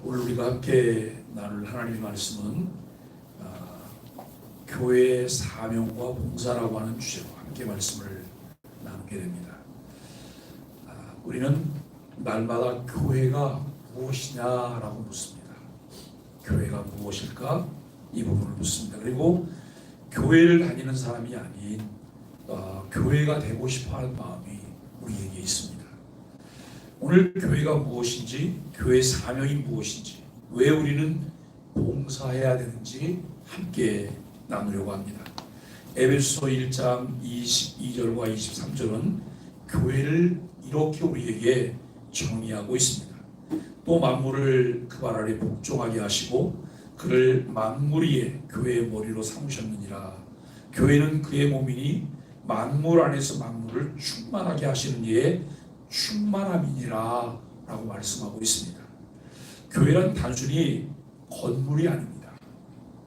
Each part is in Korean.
오늘 우리가 함께 나눌 하나님의 말씀은 교회의 사명과 봉사라고 하는 주제로 함께 말씀을 나누게 됩니다. 우리는 날마다 교회가 무엇이냐라고 묻습니다. 교회가 무엇일까? 이 부분을 묻습니다. 그리고 교회를 다니는 사람이 아닌 교회가 되고 싶어하는 마음이 우리에게 있습니다. 오늘 교회가 무엇인지, 교회 사명이 무엇인지, 왜 우리는 봉사해야 되는지 함께 나누려고 합니다. 에베소서 1장 22절과 23절은 교회를 이렇게 우리에게 정의하고 있습니다. 또 만물을 그 발 아래 복종하게 하시고 그를 만물 위에 교회의 머리로 삼으셨느니라. 교회는 그의 몸이니 만물 안에서 만물을 충만하게 하시는 이의 충만함이니라 라고 말씀하고 있습니다. 교회란 단순히 건물이 아닙니다.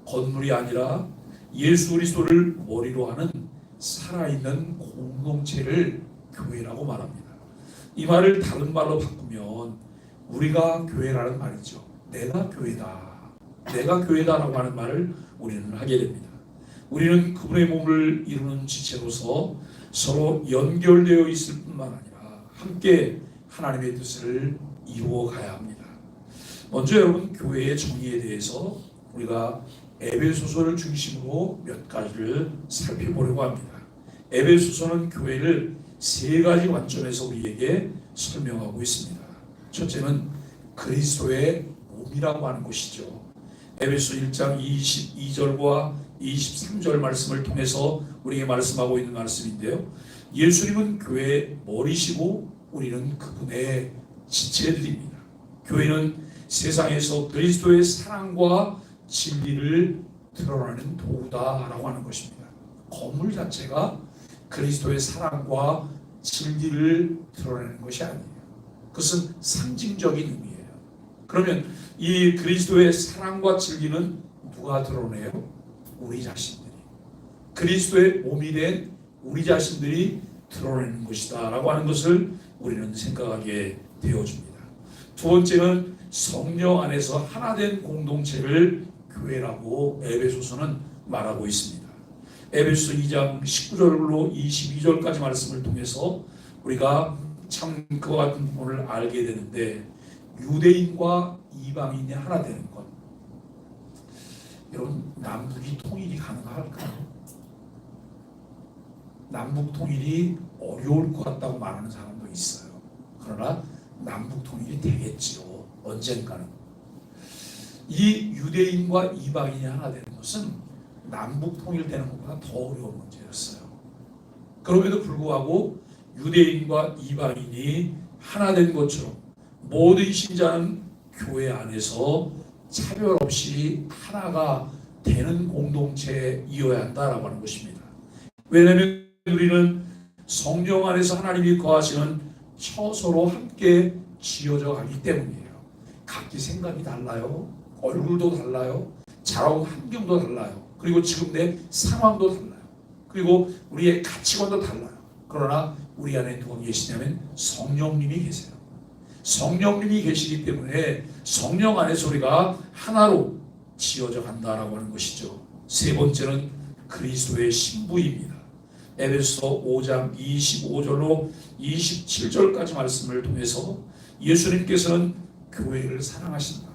건물이 아니라 예수 그리스도를 머리로 하는 살아있는 공동체를 교회라고 말합니다. 이 말을 다른 말로 바꾸면 우리가 교회라는 말이죠. 내가 교회다. 내가 교회다라고 하는 말을 우리는 하게 됩니다. 우리는 그분의 몸을 이루는 지체로서 서로 연결되어 있을 뿐만 아니라 함께 하나님의 뜻을 이루어 가야 합니다. 먼저 여러분, 교회의 정의에 대해서 우리가 에베소서를 중심으로 몇 가지를 살펴보려고 합니다. 에베소서는 교회를 세 가지 관점에서 우리에게 설명하고 있습니다. 첫째는 그리스도의 몸이라고 하는 것이죠. 에베소 1장 22절과 23절 말씀을 통해서 우리에게 말씀하고 있는 말씀인데요. 예수님은 교회의 머리시고 우리는 그분의 지체들입니다. 교회는 세상에서 그리스도의 사랑과 진리를 드러내는 도구다라고 하는 것입니다. 건물 자체가 그리스도의 사랑과 진리를 드러내는 것이 아니에요. 그것은 상징적인 의미예요. 그러면 이 그리스도의 사랑과 진리는 누가 드러내요? 우리 자신들이. 그리스도의 몸이 된 우리 자신들이 드러내는 것이다 라고 하는 것을 우리는 생각하게 되어줍니다. 두 번째는 성령 안에서 하나된 공동체를 교회라고 에베소서는 말하고 있습니다. 에베소 2장 19절로 22절까지 말씀을 통해서 우리가 참 그와 같은 부분을 알게 되는데, 유대인과 이방인이 하나 되는 것, 여러분, 남북이 통일이 가능할까요? 남북 통일이 어려울 것 같다고 말하는 사람도 있어요. 그러나 남북 통일이 되겠지요. 언젠가는. 이 유대인과 이방인이 하나 되는 것은 남북 통일되는 것보다 더 어려운 문제였어요. 그럼에도 불구하고 유대인과 이방인이 하나 된 것처럼 모든 신자는 교회 안에서 차별 없이 하나가 되는 공동체이어야 한다라고 하는 것입니다. 왜냐하면 우리는 성령 안에서 하나님이 거하시는 처소로 함께 지어져 가기 때문이에요. 각기 생각이 달라요. 얼굴도 달라요. 자라온 환경도 달라요. 그리고 지금 내 상황도 달라요. 그리고 우리의 가치관도 달라요. 그러나 우리 안에 누가 계시냐면 성령님이 계세요. 성령님이 계시기 때문에 성령 안에서 우리가 하나로 지어져 간다라고 하는 것이죠. 세 번째는 그리스도의 신부입니다. 에베소서 5장 25절로 27절까지 말씀을 통해서 예수님께서는 교회를 사랑하신다.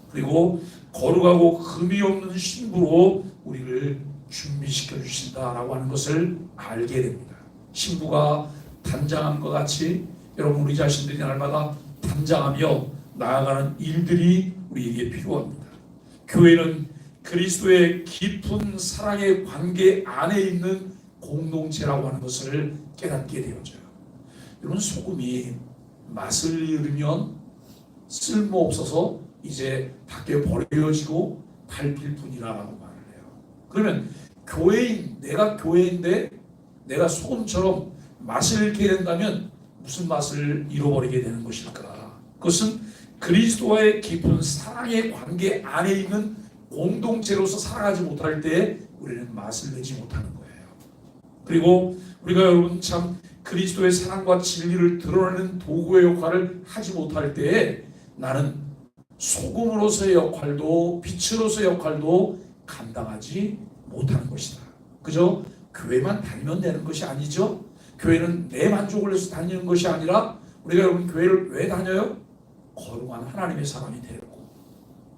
그리고 거룩하고 흠이 없는 신부로 우리를 준비시켜 주신다라고 하는 것을 알게 됩니다. 신부가 단장함과 같이 여러분, 우리 자신들이 날마다 단장하며 나아가는 일들이 우리에게 필요합니다. 교회는 그리스도의 깊은 사랑의 관계 안에 있는 공동체라고 하는 것을 깨닫게 되어져요. 여러분, 소금이 맛을 잃으면 쓸모없어서 이제 밖에 버려지고 밟힐 뿐이라고 말을 해요. 그러면 교회인, 내가 교회인데 내가 소금처럼 맛을 잃게 된다면 무슨 맛을 잃어버리게 되는 것일까? 그것은 그리스도와의 깊은 사랑의 관계 안에 있는 공동체로서 살아가지 못할 때 우리는 맛을 내지 못하는 거예요. 그리고 우리가 여러분 참 그리스도의 사랑과 진리를 드러내는 도구의 역할을 하지 못할 때에 나는 소금으로서의 역할도 빛으로서의 역할도 감당하지 못하는 것이다. 그저 교회만 다니면 되는 것이 아니죠. 교회는 내 만족을 위해서 다니는 것이 아니라 우리가 여러분 교회를 왜 다녀요? 거룩한 하나님의 사람이 되고.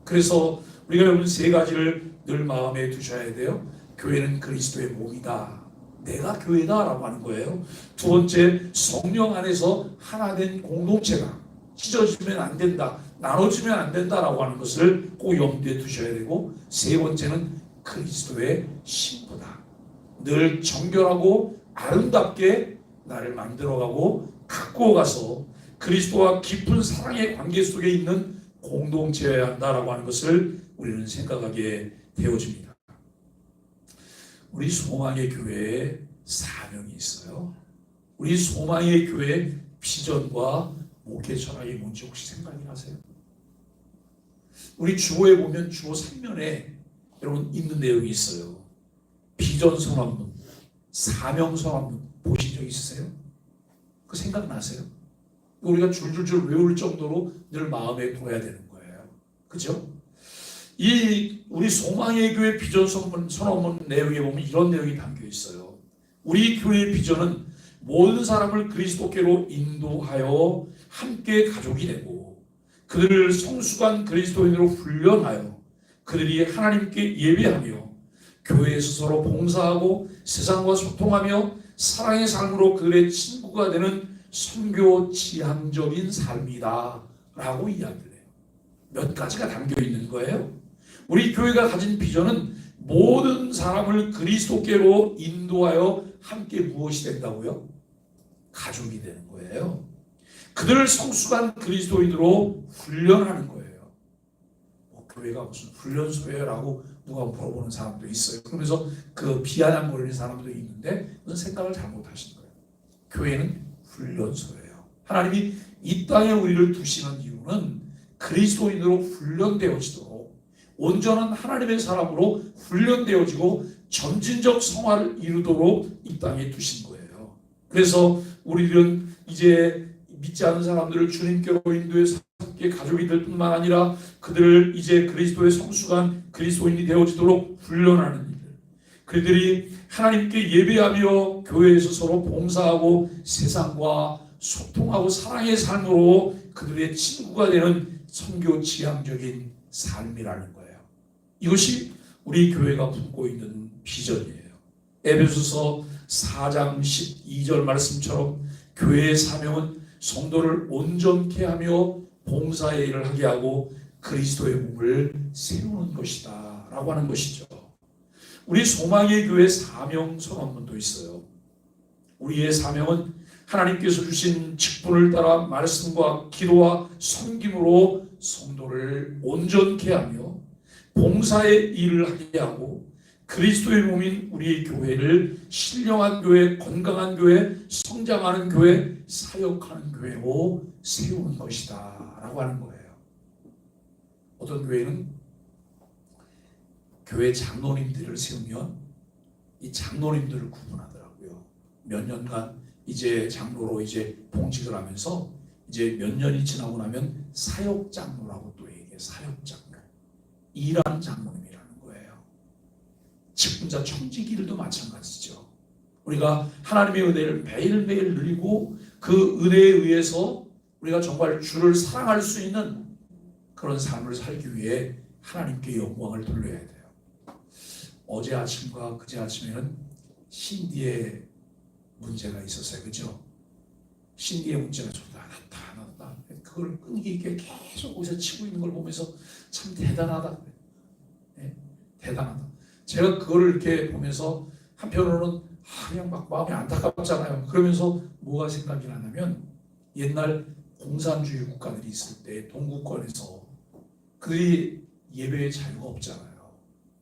그래서 우리가 여러분 세 가지를 늘 마음에 두셔야 돼요. 교회는 그리스도의 몸이다. 내가 교회다라고 하는 거예요. 두 번째, 성령 안에서 하나 된 공동체다. 찢어지면 안 된다. 나눠지면 안 된다라고 하는 것을 꼭 염두에 두셔야 되고, 세 번째는 그리스도의 신부다. 늘 정결하고 아름답게 나를 만들어가고 갖고 가서 그리스도와 깊은 사랑의 관계 속에 있는 공동체여야 한다라고 하는 것을 우리는 생각하게 되어집니다. 우리 소망의 교회에 사명이 있어요. 우리 소망의 교회의 비전과 목회 철학이 뭔지 혹시 생각이 나세요? 우리 주호에 보면 주호 3면에 여러분 있는 내용이 있어요. 비전 선언문, 사명 선언문 보신 적 있으세요? 그 생각나세요? 우리가 줄줄줄 외울 정도로 늘 마음에 둬야 되는 거예요. 그죠? 이 우리 소망의 교회 비전 선언문 내용에 보면 이런 내용이 담겨 있어요. 우리 교회의 비전은 모든 사람을 그리스도께로 인도하여 함께 가족이 되고 그들을 성숙한 그리스도인으로 훈련하여 그들이 하나님께 예배하며 교회에서 서로 봉사하고 세상과 소통하며 사랑의 삶으로 그들의 친구가 되는 선교 지향적인 삶이다 라고 이야기를 해요. 몇 가지가 담겨 있는 거예요. 우리 교회가 가진 비전은 모든 사람을 그리스도께로 인도하여 함께 무엇이 된다고요? 가족이 되는 거예요. 그들을 성숙한 그리스도인으로 훈련하는 거예요. 교회가 무슨 훈련소예요라고 누가 물어보는 사람도 있어요. 그러면서 그 비아냥거리는 사람도 있는데 무슨 생각을 잘못하신 거예요. 교회는 훈련소예요. 하나님이 이 땅에 우리를 두시는 이유는 그리스도인으로 훈련되어지도록 온전한 하나님의 사람으로 훈련되어지고 점진적 성화를 이루도록 이 땅에 두신 거예요. 그래서 우리들은 이제 믿지 않는 사람들을 주님께로 인도해서 함께 가족이 될 뿐만 아니라 그들을 이제 그리스도의 성숙한 그리스도인이 되어지도록 훈련하는 일들, 그들이 하나님께 예배하며 교회에서 서로 봉사하고 세상과 소통하고 사랑의 삶으로 그들의 친구가 되는 선교 지향적인 삶이라는 거예요. 이것이 우리 교회가 품고 있는 비전이에요. 에베소서 4장 12절 말씀처럼 교회의 사명은 성도를 온전케 하며 봉사의 일을 하게 하고 그리스도의 몸을 세우는 것이다 라고 하는 것이죠. 우리 소망의 교회 사명 선언문도 있어요. 우리의 사명은 하나님께서 주신 직분을 따라 말씀과 기도와 섬김으로 성도를 온전케 하며 봉사의 일을 하게 하고 그리스도의 몸인 우리의 교회를 신령한 교회, 건강한 교회, 성장하는 교회, 사역하는 교회로 세우는 것이다 라고 하는 거예요. 어떤 교회는 교회 장로님들을 세우면 이 장로님들을 구분하더라고요. 몇 년간 이제 장로로 이제 봉직을 하면서 이제 몇 년이 지나고 나면 사역 장로라고 또 얘기해요. 사역 장로. 일하는 장로님이라는 거예요. 직분자 청지기들도 마찬가지죠. 우리가 하나님의 은혜를 매일매일 누리고 그 은혜에 의해서 우리가 정말 주를 사랑할 수 있는 그런 삶을 살기 위해 하나님께 영광을 돌려야 돼요. 어제 아침과 그제 아침에는 신디의 문제가 있었어요. 그죠? 신디의 문제가 좀 나타났다. 그걸 끈기 있게 계속 거기서 치고 있는 걸 보면서 참 대단하다. 네? 대단하다. 제가 그거를 이렇게 보면서 한편으로는 그냥 막 마음이 안타깝잖아요. 그러면서 뭐가 생각이 나냐면 옛날 공산주의 국가들이 있을 때 동구권에서 그들이 예배의 자유가 없잖아요.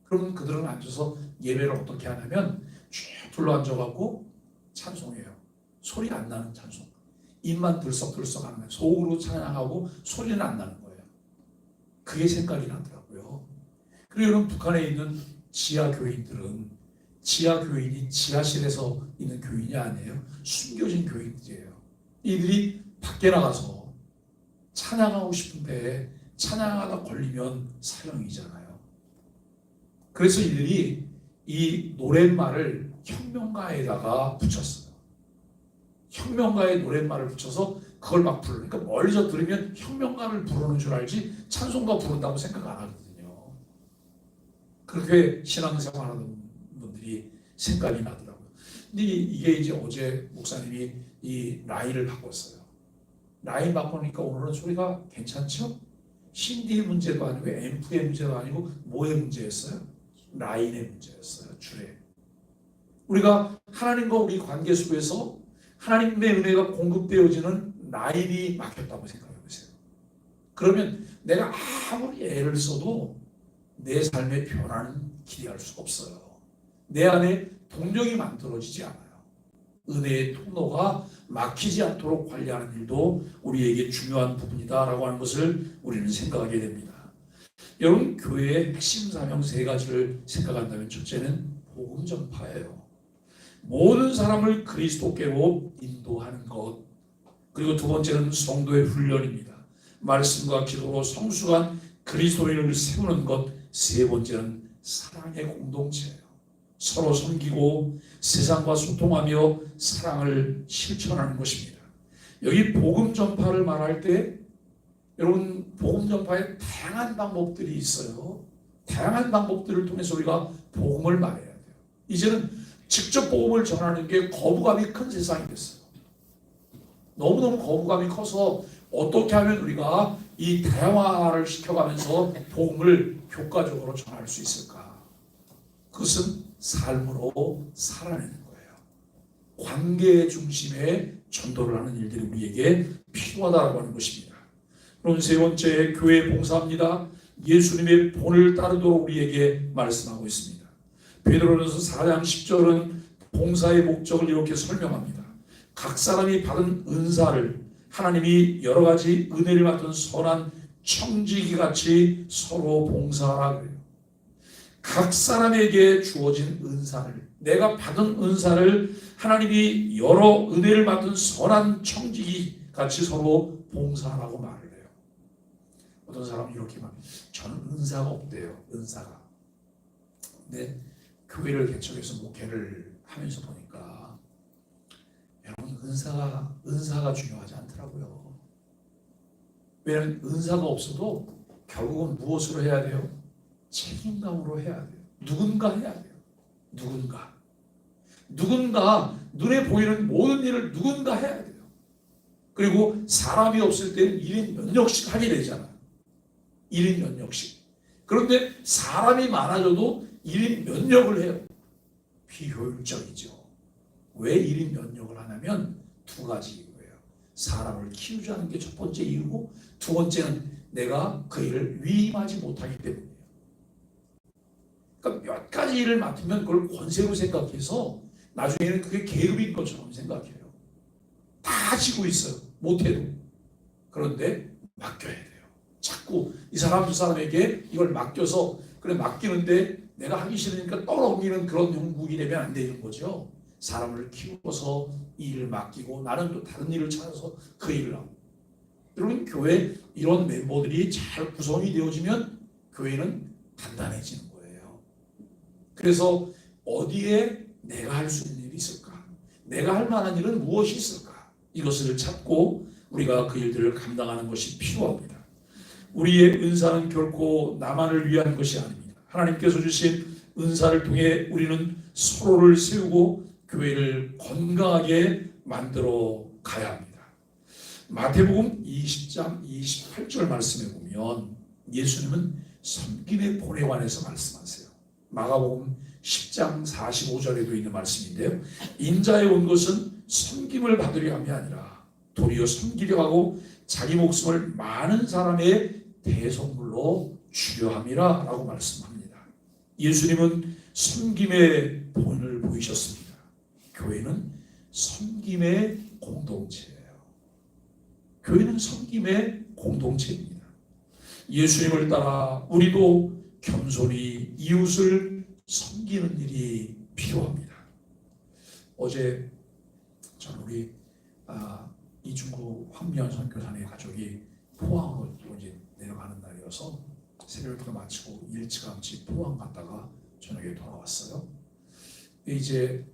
그러면 그들은 앉아서 예배를 어떻게 하냐면 쭉 둘러앉아갖고 찬송해요. 소리 안 나는 찬송. 입만 들썩들썩 하는 거예요. 속으로 찬양하고 소리는 안 나는 거예요. 그게 생각이 나더라고요. 그리고 여러분 북한에 있는 지하 교인들은 지하 교인이 지하실에서 있는 교인이 아니에요. 숨겨진 교인들이에요. 이들이 밖에 나가서 찬양하고 싶은데 찬양하다 걸리면 사형이잖아요. 그래서 이들이 이 노랫말을 혁명가에다가 붙였어요. 혁명가의 노랫말을 붙여서 그걸 막 부르니까 멀리서 들으면 혁명가를 부르는 줄 알지 찬송가 부른다고 생각 안 하거든요. 그렇게 신앙생활하는 분들이 생각이 나더라고요. 근데 이게 이제 어제 목사님이 이 라인을 바꿨어요. 라인 바꾸니까 오늘은 소리가 괜찮죠? 신디의 문제도 아니고 앰프의 문제도 아니고 뭐의 문제였어요? 라인의 문제였어요. 줄에. 우리가 하나님과 우리 관계 속에서 하나님의 은혜가 공급되어지는 라인이 막혔다고 생각해 보세요. 그러면 내가 아무리 애를 써도 내 삶의 변화는 기대할 수가 없어요. 내 안에 동력이 만들어지지 않아요. 은혜의 통로가 막히지 않도록 관리하는 일도 우리에게 중요한 부분이다라고 하는 것을 우리는 생각하게 됩니다. 여러분, 교회의 핵심 사명 세 가지를 생각한다면 첫째는 복음 전파예요. 모든 사람을 그리스도께로 인도하는 것. 그리고 두 번째는 성도의 훈련입니다. 말씀과 기도로 성숙한 그리스도인을 세우는 것. 세 번째는 사랑의 공동체예요. 서로 섬기고 세상과 소통하며 사랑을 실천하는 것입니다. 여기 복음 전파를 말할 때 여러분, 복음 전파에 다양한 방법들이 있어요. 다양한 방법들을 통해서 우리가 복음을 말해야 돼요. 이제는 직접 복음을 전하는 게 거부감이 큰 세상이 됐어요. 너무너무 거부감이 커서 어떻게 하면 우리가 이 대화를 시켜가면서 복음을 효과적으로 전할 수 있을까? 그것은 삶으로 살아내는 거예요. 관계 중심의 전도를 하는 일들이 우리에게 필요하다고 하는 것입니다. 그럼 세 번째, 교회 봉사합니다. 예수님의 본을 따르도록 우리에게 말씀하고 있습니다. 베드로전서 4장 10절은 봉사의 목적을 이렇게 설명합니다. 각 사람이 받은 은사를 하나님이 여러 가지 은혜를 맡은 선한 청지기 같이 서로 봉사하라 그래요. 각 사람에게 주어진 은사를, 내가 받은 은사를 하나님이 여러 은혜를 맡은 선한 청지기 같이 서로 봉사하라고 말을 해요. 어떤 사람은 이렇게 말해요. 저는 은사가 없대요. 은사가. 근데 교회를 개척해서 목회를 하면서 보니까 여러분, 은사가 중요하지 않더라고요. 왜냐하면 은사가 없어도 결국은 무엇으로 해야 돼요? 책임감으로 해야 돼요. 누군가 해야 돼요. 누군가 눈에 보이는 모든 일을 누군가 해야 돼요. 그리고 사람이 없을 때는 1인 몇 역씩 하게 되잖아요. 1인 몇 역씩. 그런데 사람이 많아져도 1인 몇 역을 해요. 비효율적이죠. 왜 1인 몇 역을 하냐면 두 가지 이유예요. 사람을 키우자는 게 첫 번째 이유고, 두 번째는 내가 그 일을 위임하지 못하기 때문이에요. 그러니까 몇 가지 일을 맡으면 그걸 권세로 생각해서 나중에는 그게 계급인 것처럼 생각해요. 다 지고 있어요. 못해도. 그런데 맡겨야 돼요. 자꾸 이 사람 두 사람에게 이걸 맡겨서 그래 맡기는데 내가 하기 싫으니까 떠넘기는 그런 형국이 되면 안 되는 거죠. 사람을 키워서 이 일을 맡기고 나는 또 다른 일을 찾아서 그 일을 하고. 여러분, 교회 이런 멤버들이 잘 구성이 되어지면 교회는 단단해지는 거예요. 그래서 어디에 내가 할 수 있는 일이 있을까? 내가 할 만한 일은 무엇이 있을까? 이것을 찾고 우리가 그 일들을 감당하는 것이 필요합니다. 우리의 은사는 결코 나만을 위한 것이 아닙니다. 하나님께서 주신 은사를 통해 우리는 서로를 세우고 교회를 건강하게 만들어 가야 합니다. 마태복음 20장 28절 말씀에 보면 예수님은 섬김의 본에 관해서 말씀하세요. 마가복음 10장 45절에도 있는 말씀인데요. 인자에 온 것은 섬김을 받으려 함이 아니라 도리어 섬기려 하고 자기 목숨을 많은 사람의 대선물로 주려 함이라 라고 말씀합니다. 예수님은 섬김의 본을 보이셨습니다. 교회는 섬김의 공동체예요. 교회는 섬김의 공동체입니다. 예수님을 따라 우리도 겸손히 이웃을 섬기는 일이 필요합니다. 어제 저는 우리 이중구 황미연 선교사님의 가족이 포항으로 이제 내려가는 날 걸려서 새벽 기도 마치고 일찌감치 포항 갔다가 저녁에 돌아왔어요. 이제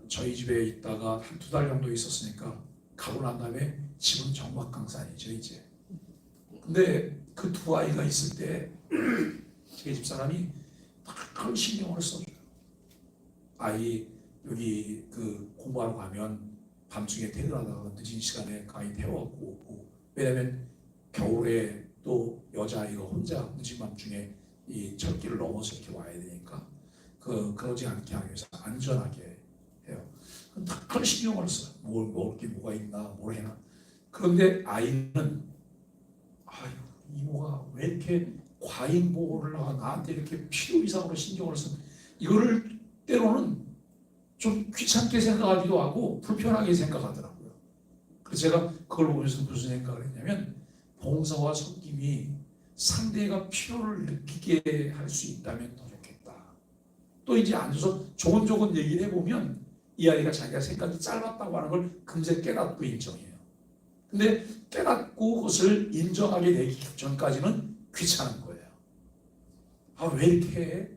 저희 집에 있다가 한 2달 정도 있었으니까 가고 난 다음에 집은 정막강산이죠 이제. 근데 그 두 아이가 있을 때 제 집사람이 큰 신경을 써줘요. 아이 여기 그 공부하러 가면 밤중에 퇴근하다가 늦은 시간에 아이 태워갖고 오고, 왜냐면 겨울에 또 여자아이가 혼자 늦은 밤중에 이 철길을 넘어서 이렇게 와야 되니까 그러지 않게 하기 위해서 안전하게 해요. 큰 신경을 써요. 먹을 게 뭐가 있나 뭘 해나. 그런데 아이는 아유 이모가 왜 이렇게 과잉 보호를 하고 나한테 이렇게 필요 이상으로 신경을 쓴, 이거를 때로는 좀 귀찮게 생각하기도 하고 불편하게 생각하더라고요. 그래서 제가 그걸 보면서 무슨 생각을 했냐면, 봉사와 섬김이 상대가 필요를 느끼게 할 수 있다면 더 좋겠다. 또 이제 앉아서 조곤조곤 얘기를 해보면 이 아이가 자기가 생각이 짧았다고 하는 걸 금세 깨닫고 인정해요. 근데 깨닫고 그것을 인정하게 되기 전까지는 귀찮은 거예요. 아, 왜 이렇게 해?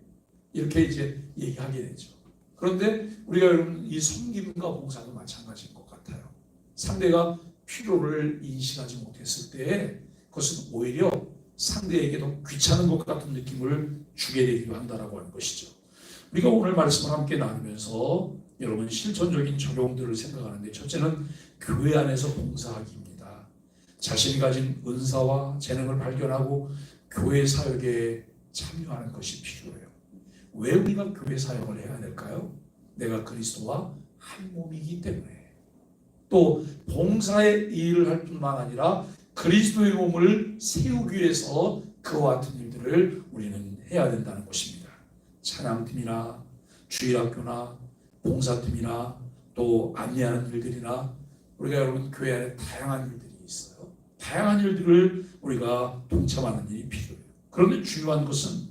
이렇게 이제 얘기하게 되죠. 그런데 우리가 여러분 이 섬김과 봉사도 마찬가지인 것 같아요. 상대가 필요를 인식하지 못했을 때 그것은 오히려 상대에게도 귀찮은 것 같은 느낌을 주게 되기도 한다라고 하는 것이죠. 우리가 오늘 말씀을 함께 나누면서 여러분 실천적인 적용들을 생각하는데, 첫째는 교회 안에서 봉사하기입니다. 자신이 가진 은사와 재능을 발견하고 교회 사역에 참여하는 것이 필요해요. 왜 우리가 교회 사역을 해야 될까요? 내가 그리스도와 한 몸이기 때문에. 또 봉사의 일을 할 뿐만 아니라 그리스도의 몸을 세우기 위해서 그와 같은 일들을 우리는 해야 된다는 것입니다. 찬양팀이나 주일학교나 봉사팀이나 또 안내하는 일들이나, 우리가 여러분 교회 안에 다양한 일들이 있어요. 다양한 일들을 우리가 동참하는 일이 필요해요. 그런데 중요한 것은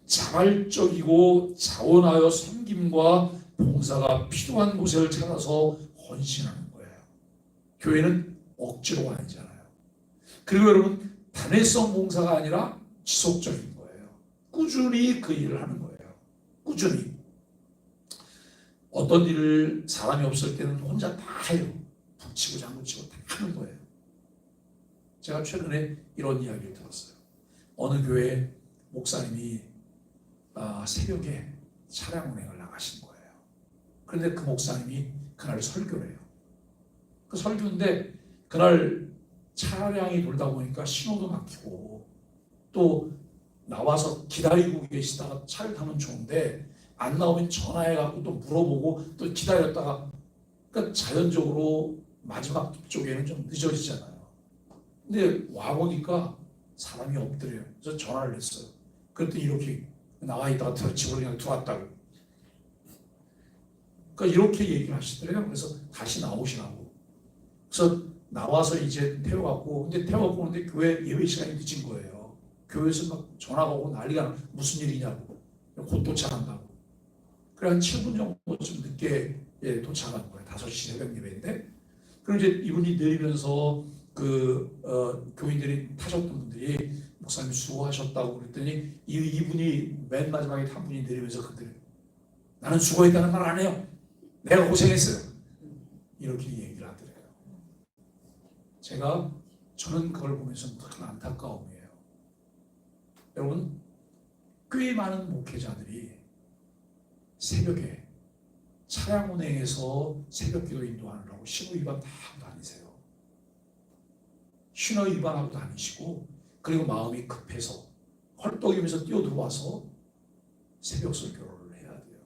자발적이고 자원하여 섬김과 봉사가 필요한 곳을 찾아서 헌신하는 거예요. 교회는 억지로가 아니잖아요. 그리고 여러분 단회성 봉사가 아니라 지속적인 거예요. 꾸준히 그 일을 하는 거예요. 꾸준히. 어떤 일을 사람이 없을 때는 혼자 다 해요. 북치고 장구치고 다 하는 거예요. 제가 최근에 이런 이야기를 들었어요. 어느 교회 목사님이 새벽에 차량 운행을 나가신 거예요. 그런데 그 목사님이 그날 설교를 해요. 그 설교인데 그날 차량이 돌다 보니까 신호도 막히고, 또 나와서 기다리고 계시다가 차를 타면 좋은데 안 나오면 전화해갖고 또 물어보고 또 기다렸다가, 그러니까 자연적으로 마지막 쪽에는 좀 늦어지잖아요. 근데 와보니까 사람이 없더래요. 그래서 전화를 했어요. 그랬더니 이렇게 나와 있다가 집으로 그냥 들어왔다고. 그러니까 이렇게 얘기를 하시더래요. 그래서 다시 나오시라고. 그래서 나와서 이제 태워갖고, 근데 태워갖고 오는데 교회 예배 시간이 늦은 거예요. 교회에서 막 전화가 오고 난리가 나. 무슨 일이냐고. 곧 도착한다고. 그래 한 7분 정도쯤 늦게 도착한 거예요. 5시 새벽 예배인데. 그럼 이제 이분이 내리면서 교인들이 타셨던 분들이 목사님 수고하셨다고 그랬더니 이분이 맨 마지막에 한 분이 내리면서 그들이 나는 수고했다는 말 안 해요. 내가 고생했어요. 이렇게 얘기를 하더래요. 저는 그걸 보면서 큰 안타까움이에요. 여러분, 꽤 많은 목회자들이 새벽에 차량 운행해서 새벽 기도 인도하느라고 신호 위반 다 하고 다니세요. 신호 위반하고 다니시고, 그리고 마음이 급해서 헐떡이면서 뛰어들어와서 새벽 설교를 해야 돼요.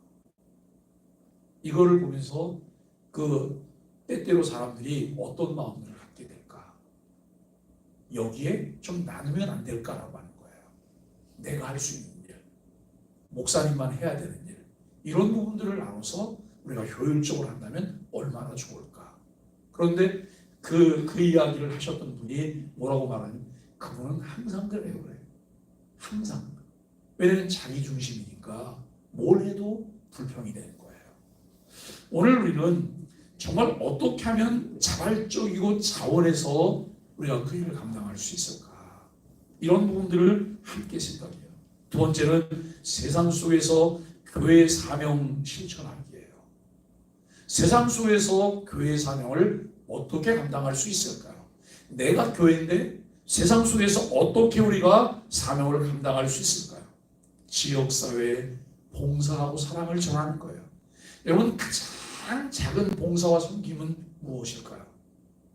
이거를 보면서 때때로 사람들이 어떤 마음을 갖게 될까? 여기에 좀 나누면 안 될까라고 하는 거예요. 내가 할 수 있는 일, 목사님만 해야 되는 일, 이런 부분들을 나눠서 우리가 효율적으로 한다면 얼마나 좋을까? 그런데 그 이야기를 하셨던 분이 뭐라고 말하냐면, 그분은 항상 그래요. 항상. 왜냐하면 자기 중심이니까 뭘 해도 불평이 되는 거예요. 오늘 우리는 정말 어떻게 하면 자발적이고 자원해서 우리가 그 일을 감당할 수 있을까? 이런 부분들을 함께 생각해요. 두 번째는 세상 속에서 교회의 사명 실천하기예요. 세상 속에서 교회의 사명을 어떻게 감당할 수 있을까요? 내가 교회인데 세상 속에서 어떻게 우리가 사명을 감당할 수 있을까요? 지역사회에 봉사하고 사랑을 전하는 거예요. 여러분, 가장 작은 봉사와 섬김은 무엇일까요?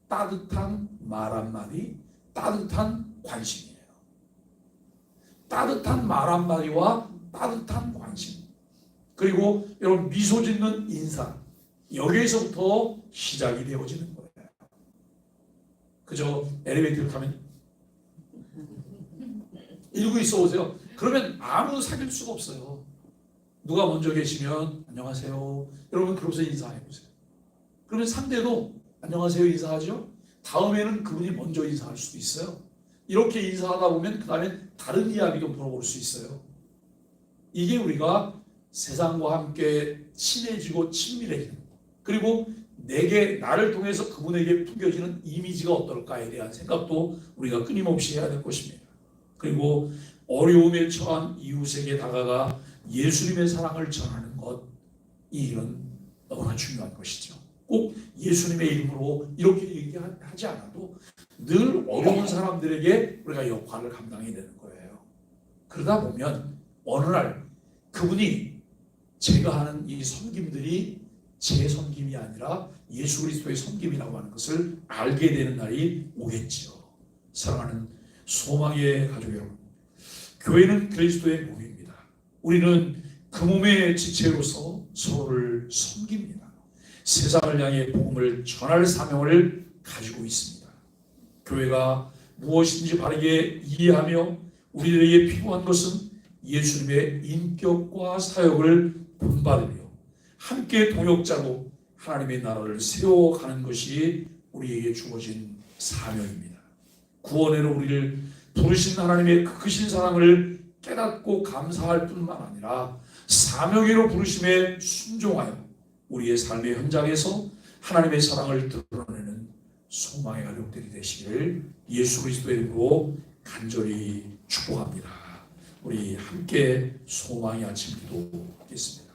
따뜻한 말 한마디, 따뜻한 관심이에요. 따뜻한 말 한마디와 따뜻한 관심, 그리고 여러분 미소 짓는 인사, 여기에서부터 시작이 되어지는 거예요. 그저 엘리베이터를 타면 이러고 있어 보세요. 그러면 아무 사귈 수가 없어요. 누가 먼저 계시면 안녕하세요. 여러분 그러면서 인사해 보세요. 그러면 상대도 안녕하세요 인사하죠. 다음에는 그분이 먼저 인사할 수도 있어요. 이렇게 인사하다 보면 그 다음에 다른 이야기도 물어볼 수 있어요. 이게 우리가 세상과 함께 친해지고 친밀해지는, 그리고 나를 통해서 그분에게 풍겨지는 이미지가 어떨까에 대한 생각도 우리가 끊임없이 해야 될 것입니다. 그리고 어려움에 처한 이웃에게 다가가 예수님의 사랑을 전하는 것, 이 일은 너무나 중요한 것이죠. 꼭 예수님의 이름으로 이렇게 얘기하지 않아도 늘 어려운 사람들에게 우리가 역할을 감당해야 되는 거예요. 그러다 보면 어느 날 그분이 제가 하는 이 섬김들이 제 섬김이 아니라 예수 그리스도의 섬김이라고 하는 것을 알게 되는 날이 오겠지요. 사랑하는 소망의 가족 여러분, 교회는 그리스도의 몸입니다. 우리는 그 몸의 지체로서 서로를 섬깁니다. 세상을 향해 복음을 전할 사명을 가지고 있습니다. 교회가 무엇인지 바르게 이해하며 우리들에게 필요한 것은 예수님의 인격과 사역을 본받으며 함께 동역자로 하나님의 나라를 세워가는 것이 우리에게 주어진 사명입니다. 구원으로 우리를 부르신 하나님의 크신 사랑을 깨닫고 감사할 뿐만 아니라 사명으로 부르심에 순종하여 우리의 삶의 현장에서 하나님의 사랑을 드러내는 소망의 가족들이 되시기를 예수 그리스도의 이름으로 간절히 축복합니다. 우리 함께 소망의 아침 기도하겠습니다.